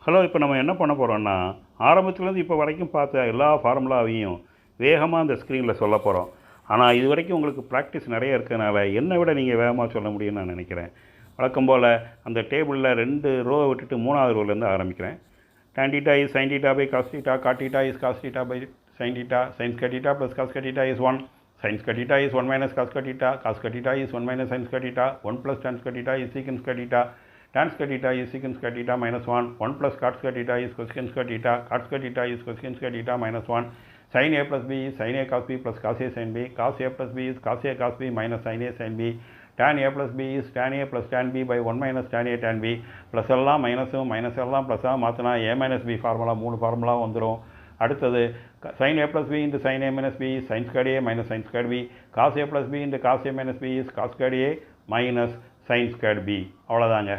Hello, இப்போ நம்ம என்ன பண்ண போகிறோம்னா, ஆரம்பத்துலேருந்து இப்போ வரைக்கும் பார்த்த எல்லா ஃபார்முலாவையும் வேகமாக அந்த ஸ்க்ரீனில் சொல்ல போகிறோம். ஆனால் இது வரைக்கும் உங்களுக்கு ப்ராக்டிஸ் நிறைய இருக்கிறதுனால என்னை விட நீங்கள் வேகமாக சொல்ல முடியும்னு நான் நினைக்கிறேன். வழக்கம் போல் அந்த டேபிளில் 2 ரோவை விட்டுட்டு 3வது ரோலேருந்து ஆரம்பிக்கிறேன். tan theta is sin theta by cos theta, cot theta is cos theta by sin theta, sin square theta plus cos square theta is 1, sin square theta is 1 minus cos square theta is 1 minus sin square theta, 1 plus tan square theta is secant square theta, tan square theta is secant square theta minus 1, 1 plus cot square theta is cosecant square theta, cot square theta is cosecant square theta minus 1, sin a plus b is sin a cos b plus cos a sin b, cos a plus b is cos a cos b minus sin a sin b, tan a plus b is tan a plus tan b by 1 minus tan a tan b, plus எல்லாம் மைனஸும் minus எல்லாம் ப்ளஸ்ஸாக மாற்றினா a minus b formula 3 formula வந்துடும். அடுத்தது sin a plus b into sin a minus b is sin squared a minus sin squared b, cos a plus b into cos a minus b is cos squared a minus sin squared b. அவ்வளோதாங்க.